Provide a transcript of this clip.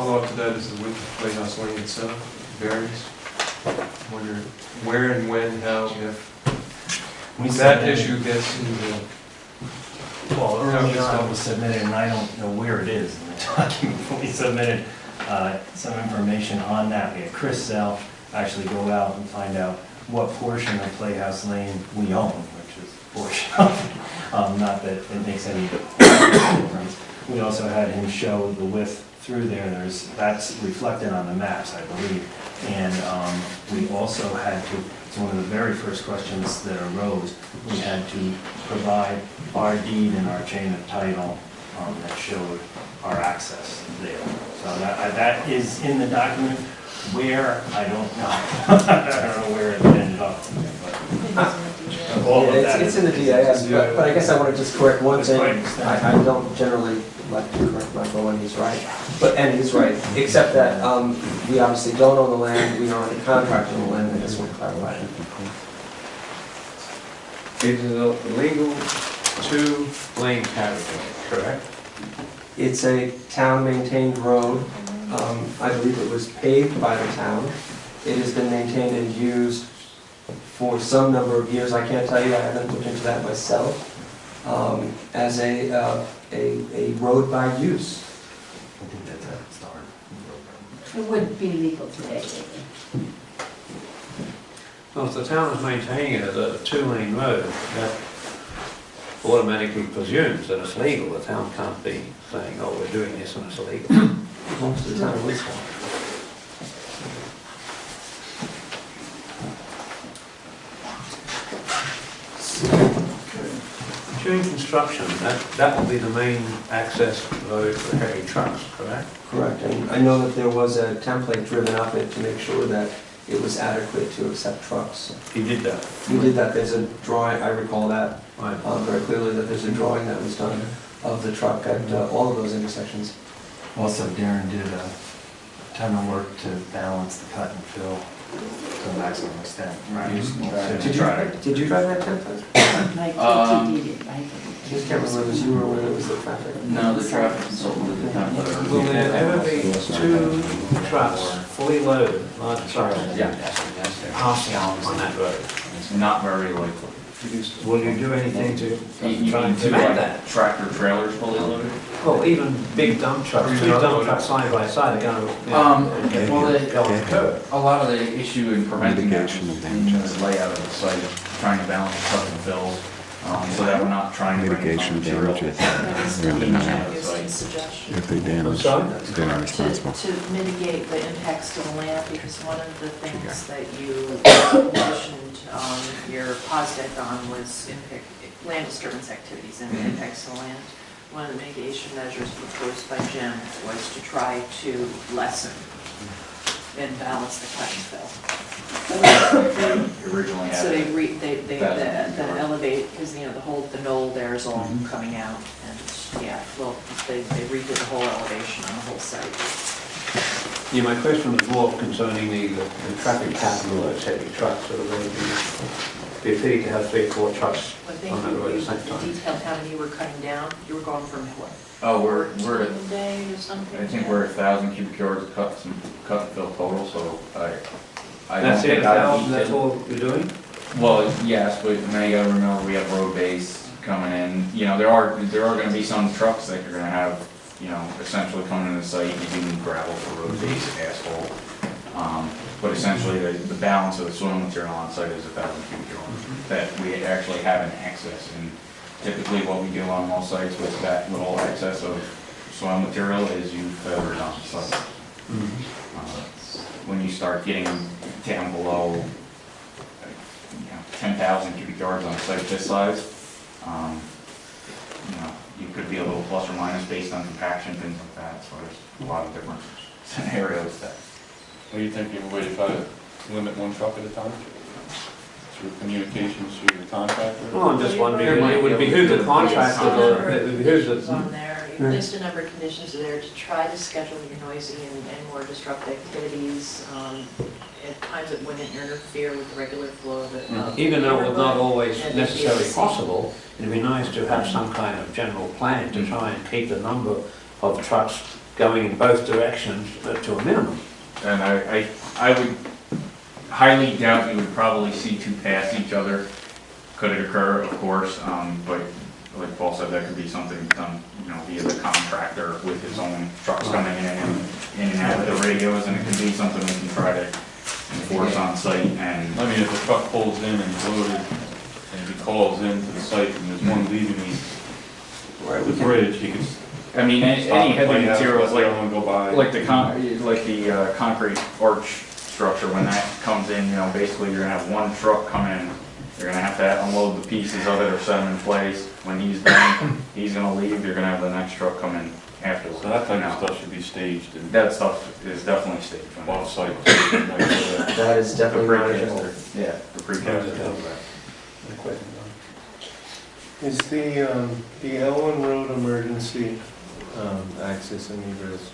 follow-up to that is the width of Playhouse Lane itself varies. I wonder where and when, how, if that issue gets into. Well, early on we submitted, and I don't know where it is in the document, but we submitted some information on that. We had Chris Zell actually go out and find out what portion of Playhouse Lane we own, which is a portion of it. Not that it makes any difference. We also had him show the width through there. That's reflected on the maps, I believe. And we also had to, it's one of the very first questions that arose, we had to provide our deed and our chain of title that showed our access there. So that is in the document. Where, I don't know. I don't know where it ended up. It's in the DEIS, but I guess I want to just correct one thing. I don't generally like to correct Michael when he's right, and he's right, except that we obviously don't own the land, we don't have a contract on the land, I just want to clarify that. It is a legal two-lane category, correct? It's a town-maintained road. I believe it was paved by the town. It has been maintained and used for some number of years. I can't tell you, I haven't looked into that myself, as a road by use. I think that's a start. It wouldn't be legal today. Well, if the town is maintaining it as a two-lane road, that automatically presumes that it's legal. The town can't be saying, oh, we're doing this and it's illegal. Most of the time, it's During construction, that will be the main access road for heavy trucks, correct? correct. And I know that there was a template driven up it to make sure that it was adequate to accept trucks. He did that. We did that. There's a drawing, I recall that Right. very clearly, that there's a drawing that was done of the truck at all of those intersections. Also, Darren did a ton of work to balance the cut and fill to the maximum extent. Did you drive that template? Like TTD did, right? I just can't remember if you were when it was the traffic. No, the traffic consultant did the template. Will there ever be two trucks fully loaded, large trucks, passing on that road? It's not very likely. Will you do anything to You try mean and two prevent that? like tractor trailers fully loaded? Well, even big dump trucks, two dump trucks side by side are going to, Well, go on the curb. a lot of the issue in preventing that Mitigation is of in the damages. layout of the site, trying to balance truck and fills, so that we're not trying to bring Mitigation in material. damages. We're gonna deny it. Suggestion. If they damage, Sorry? they're not responsible. To mitigate the impacts to the land, because one of the things that you mentioned your positive on was land disturbance activities and impacts to the land. One of the mitigation measures proposed by Jim was to try to lessen and balance the cut and fill. Originally had So it. they elevate, because the knoll there is all coming out, and they redid the whole elevation on the whole site. Yeah, my question was more concerning the traffic pattern of those heavy trucks, so there would be a pity to have 3 or 4 trucks I think on that road at the same you time. detailed how many you were cutting down. You were going from what? Oh, we're at, A day or something? I think we're at 1,000 cubic yards of cut and fill total, so I don't That's it, think I 1,000, that's all you're doing? Well, yes, but now you gotta remember, we have road base coming in, there are gonna be some trucks that you're gonna have, essentially coming in the site, you do need gravel for road base, asphalt. But essentially, the balance of the soil material on site is 1,000 cubic yards that we actually have in excess. And typically what we do on most sites with that little excess of soil material is you feather it on site. When you start getting down below 10,000 cubic yards on a site this size, you could be a little plus or minus based on compaction, things like that. So there's a lot of different scenarios that. What do you think of a way to try to limit one truck at a time? Through communications through the contractor? Well, I'm just wondering, it would behoove the contractor, it would behoove It's the... on there. You list a number of conditions there to try to schedule your noisy and more disruptive activities at times that wouldn't interfere with the regular flow of it. Even though it was not always And necessarily DEIS. possible, it'd be nice to have some kind of general plan to try and keep the number of trucks going in both directions to a minimum. And I would highly doubt you would probably see two pass each other. Could it occur? Of course, but like Paul said, that could be something done, via the contractor with his own trucks coming in and out of the radios, and it could be something we can try to enforce on site. And I mean, if a truck pulls in and he's loaded, and he calls into the site, and there's one leaving the bridge, he could I mean, any stop the heavy Playhouse, materials let the like other one go by. like the concrete arch structure, when that comes in, basically you're gonna have one truck come in. You're gonna have to unload the pieces of it or set them in place. When he's done, he's gonna leave. You're gonna have the next truck come in afterwards. So that type of stuff should be staged and That stuff is definitely staged. off-site. That is The definitely manageable. precaster, yeah, the precaster. Is the Elwyn Road emergency access and egress